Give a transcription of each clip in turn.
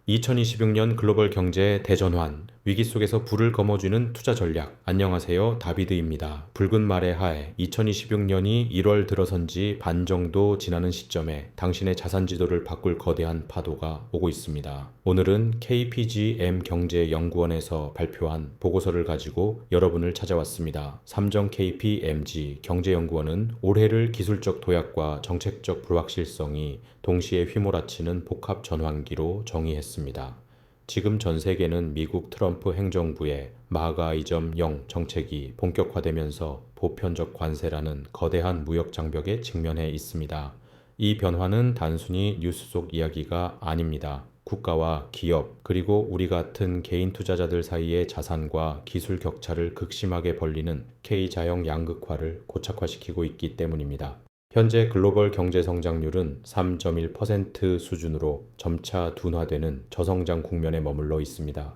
2026년 글로벌 경제 대전환, 위기 속에서 불을 거머쥐는 투자 전략. 안녕하세요, 다비드입니다. 붉은 말의 하에 2026년이 1월 들어선 지 반 정도 지나는 시점에 당신의 자산 지도를 바꿀 거대한 파도가 오고 있습니다. 오늘은 KPMG 경제연구원에서 발표한 보고서를 가지고 여러분을 찾아왔습니다. 삼정 KPMG 경제연구원은 올해를 기술적 도약과 정책적 불확실성이 동시에 휘몰아치는 복합 전환기로 정의했습니다. 지금 전 세계는 미국 트럼프 행정부의 마가 2.0 정책이 본격화되면서 보편적 관세라는 거대한 무역 장벽에 직면해 있습니다. 이 변화는 단순히 뉴스 속 이야기가 아닙니다. 국가와 기업, 그리고 우리 같은 개인 투자자들 사이의 자산과 기술 격차를 극심하게 벌리는 K자형 양극화를 고착화시키고 있기 때문입니다. 현재 글로벌 경제 성장률은 3.1% 수준으로 점차 둔화되는 저성장 국면에 머물러 있습니다.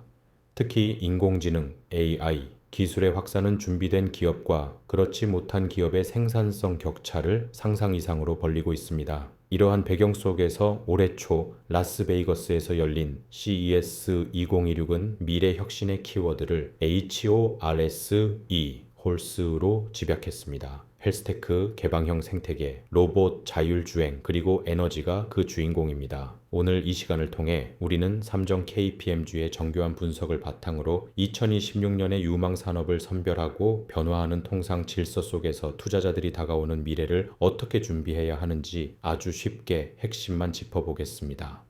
특히 인공지능, AI, 기술의 확산은 준비된 기업과 그렇지 못한 기업의 생산성 격차를 상상 이상으로 벌리고 있습니다. 이러한 배경 속에서 올해 초 라스베이거스에서 열린 CES 2026은 미래 혁신의 키워드를 HORSE, 홀스로 집약했습니다. 헬스테크, 개방형 생태계, 로봇, 자율주행, 그리고 에너지가 그 주인공입니다. 오늘 이 시간을 통해 우리는 삼정 KPMG의 정교한 분석을 바탕으로 2026년의 유망 산업을 선별하고 변화하는 통상 질서 속에서 투자자들이 다가오는 미래를 어떻게 준비해야 하는지 아주 쉽게 핵심만 짚어보겠습니다.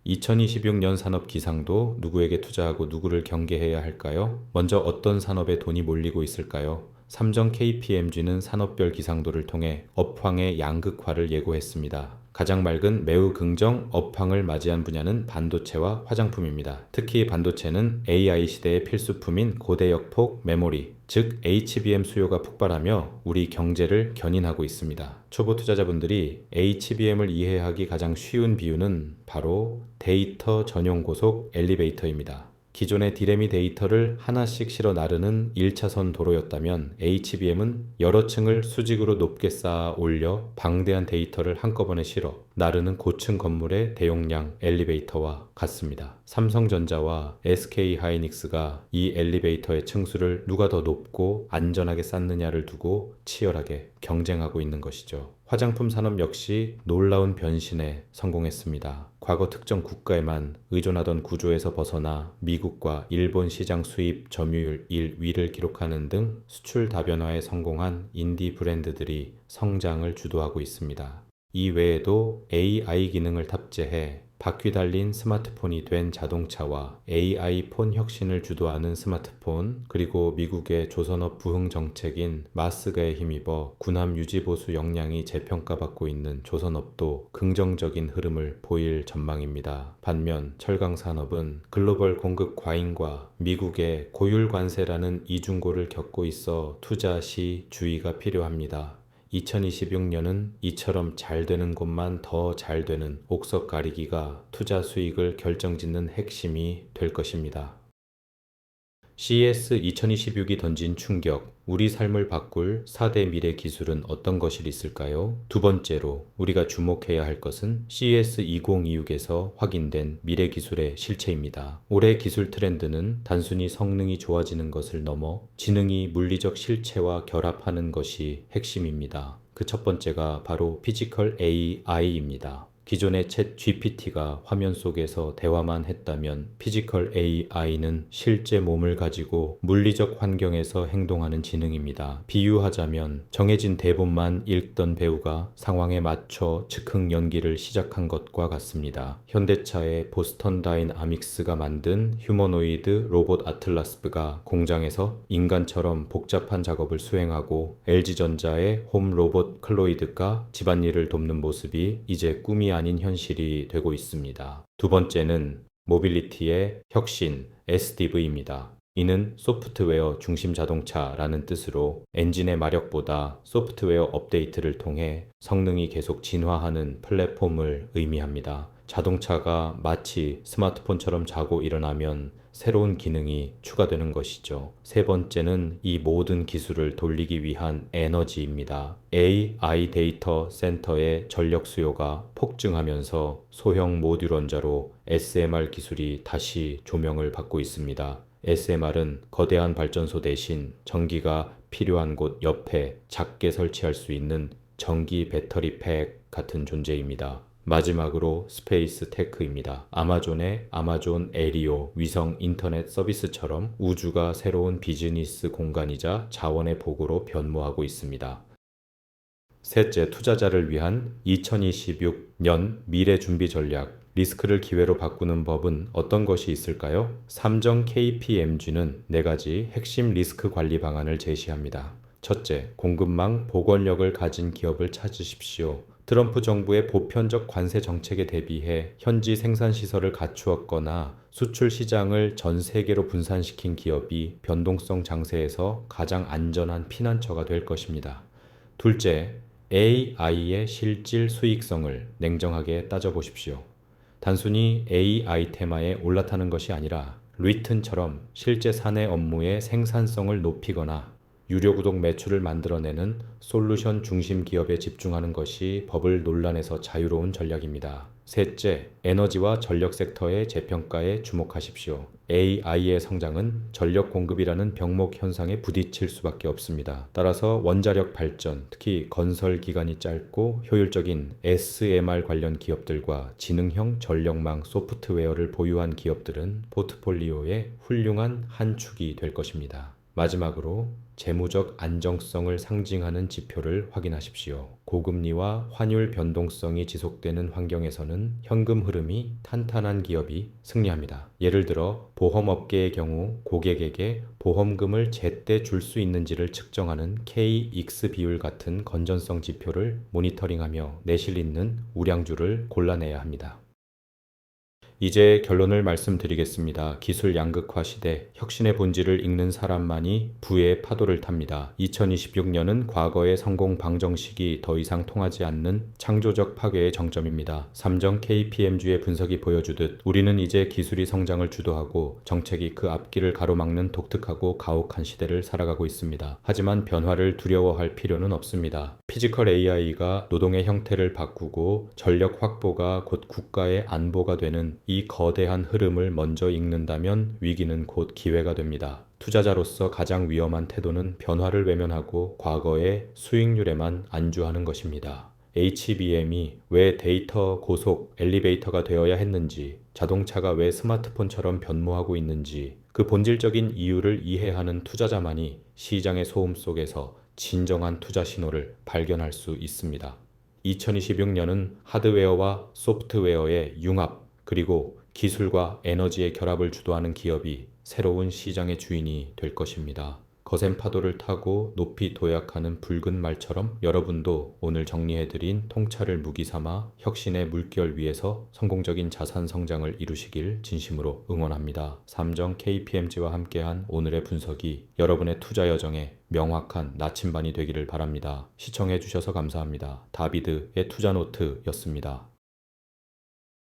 2026년 산업 기상도 누구에게 투자하고 누구를 경계해야 할까요? 먼저 어떤 산업에 돈이 몰리고 있을까요? 삼정 KPMG는 산업별 기상도를 통해 업황의 양극화를 예고했습니다. 가장 맑은 매우 긍정 업황을 맞이한 분야는 반도체와 화장품입니다. 특히 반도체는 AI 시대의 필수품인 고대역폭 메모리, 즉 HBM 수요가 폭발하며 우리 경제를 견인하고 있습니다. 초보 투자자분들이 HBM을 이해하기 가장 쉬운 비유는 바로 데이터 전용 고속 엘리베이터입니다. 기존의 디래미 데이터를 하나씩 실어 나르는 1차선 도로였다면 HBM은 여러 층을 수직으로 높게 쌓아 올려 방대한 데이터를 한꺼번에 실어 나르는 고층 건물의 대용량 엘리베이터와 같습니다. 삼성전자와 SK하이닉스가 이 엘리베이터의 층수를 누가 더 높고 안전하게 쌓느냐를 두고 치열하게 경쟁하고 있는 것이죠. 화장품 산업 역시 놀라운 변신에 성공했습니다. 과거 특정 국가에만 의존하던 구조에서 벗어나 미국과 일본 시장 수입 점유율 1위를 기록하는 등 수출 다변화에 성공한 인디 브랜드들이 성장을 주도하고 있습니다. 이 외에도 AI 기능을 탑재해 바퀴 달린 스마트폰이 된 자동차와 AI 폰 혁신을 주도하는 스마트폰, 그리고 미국의 조선업 부흥 정책인 마스가에 힘입어 군함 유지 보수 역량이 재평가받고 있는 조선업도 긍정적인 흐름을 보일 전망입니다. 반면 철강 산업은 글로벌 공급 과잉과 미국의 고율 관세라는 이중고를 겪고 있어 투자 시 주의가 필요합니다. 2026년은 이처럼 잘 되는 곳만 더 잘 되는 옥석 가리기가 투자 수익을 결정짓는 핵심이 될 것입니다. CES 2026이 던진 충격, 우리 삶을 바꿀 4대 미래 기술은 어떤 것이 있을까요? 두 번째로 우리가 주목해야 할 것은 CES 2026에서 확인된 미래 기술의 실체입니다. 올해 기술 트렌드는 단순히 성능이 좋아지는 것을 넘어 지능이 물리적 실체와 결합하는 것이 핵심입니다. 그 첫 번째가 바로 피지컬 AI입니다. 기존의 챗 GPT가 화면 속에서 대화만 했다면 피지컬 AI는 실제 몸을 가지고 물리적 환경에서 행동하는 지능입니다. 비유하자면 정해진 대본만 읽던 배우가 상황에 맞춰 즉흥 연기를 시작한 것과 같습니다. 현대차의 보스턴 다이나믹스가 만든 휴머노이드 로봇 아틀라스가 공장에서 인간처럼 복잡한 작업을 수행하고 LG전자의 홈 로봇 클로이드가 집안일을 돕는 모습이 이제 꿈이 아닌 현실이 되고 있습니다. 두 번째는 모빌리티의 혁신 SDV입니다. 이는 소프트웨어 중심 자동차라는 뜻으로 엔진의 마력보다 소프트웨어 업데이트를 통해 성능이 계속 진화하는 플랫폼을 의미합니다. 자동차가 마치 스마트폰처럼 자고 일어나면 새로운 기능이 추가되는 것이죠. 세 번째는 이 모든 기술을 돌리기 위한 에너지입니다. AI 데이터 센터의 전력 수요가 폭증하면서 소형 모듈 원자로 SMR 기술이 다시 조명을 받고 있습니다. SMR은 거대한 발전소 대신 전기가 필요한 곳 옆에 작게 설치할 수 있는 전기 배터리 팩 같은 존재입니다. 마지막으로 스페이스 테크입니다. 아마존의 아마존 에리오 위성 인터넷 서비스처럼 우주가 새로운 비즈니스 공간이자 자원의 보고로 변모하고 있습니다. 셋째, 투자자를 위한 2026년 미래 준비 전략. 리스크를 기회로 바꾸는 법은 어떤 것이 있을까요? 삼정 KPMG는 4가지 핵심 리스크 관리 방안을 제시합니다. 첫째, 공급망 보건력을 가진 기업을 찾으십시오. 트럼프 정부의 보편적 관세 정책에 대비해 현지 생산 시설을 갖추었거나 수출 시장을 전 세계로 분산시킨 기업이 변동성 장세에서 가장 안전한 피난처가 될 것입니다. 둘째, AI의 실질 수익성을 냉정하게 따져보십시오. 단순히 AI 테마에 올라타는 것이 아니라 리튼처럼 실제 사내 업무의 생산성을 높이거나 유료 구독 매출을 만들어내는 솔루션 중심 기업에 집중하는 것이 버블 논란에서 자유로운 전략입니다. 셋째, 에너지와 전력 섹터의 재평가에 주목하십시오. AI의 성장은 전력 공급이라는 병목 현상에 부딪힐 수밖에 없습니다. 따라서 원자력 발전, 특히 건설 기간이 짧고 효율적인 SMR 관련 기업들과 지능형 전력망 소프트웨어를 보유한 기업들은 포트폴리오의 훌륭한 한 축이 될 것입니다. 마지막으로 재무적 안정성을 상징하는 지표를 확인하십시오. 고금리와 환율 변동성이 지속되는 환경에서는 현금 흐름이 탄탄한 기업이 승리합니다. 예를 들어 보험업계의 경우 고객에게 보험금을 제때 줄 수 있는지를 측정하는 KX 비율 같은 건전성 지표를 모니터링하며 내실 있는 우량주를 골라내야 합니다. 이제 결론을 말씀드리겠습니다. 기술 양극화 시대, 혁신의 본질을 읽는 사람만이 부의 파도를 탑니다. 2026년은 과거의 성공 방정식이 더 이상 통하지 않는 창조적 파괴의 정점입니다. 삼정 KPMG의 분석이 보여주듯 우리는 이제 기술이 성장을 주도하고 정책이 그 앞길을 가로막는 독특하고 가혹한 시대를 살아가고 있습니다. 하지만 변화를 두려워할 필요는 없습니다. 피지컬 AI가 노동의 형태를 바꾸고 전력 확보가 곧 국가의 안보가 되는 이 거대한 흐름을 먼저 읽는다면 위기는 곧 기회가 됩니다. 투자자로서 가장 위험한 태도는 변화를 외면하고 과거의 수익률에만 안주하는 것입니다. HBM이 왜 데이터 고속 엘리베이터가 되어야 했는지, 자동차가 왜 스마트폰처럼 변모하고 있는지, 그 본질적인 이유를 이해하는 투자자만이 시장의 소음 속에서 진정한 투자 신호를 발견할 수 있습니다. 2026년은 하드웨어와 소프트웨어의 융합, 그리고 기술과 에너지의 결합을 주도하는 기업이 새로운 시장의 주인이 될 것입니다. 거센 파도를 타고 높이 도약하는 붉은 말처럼 여러분도 오늘 정리해드린 통찰을 무기 삼아 혁신의 물결 위에서 성공적인 자산 성장을 이루시길 진심으로 응원합니다. 삼정 KPMG와 함께한 오늘의 분석이 여러분의 투자 여정에 명확한 나침반이 되기를 바랍니다. 시청해주셔서 감사합니다. 다비드의 투자노트였습니다.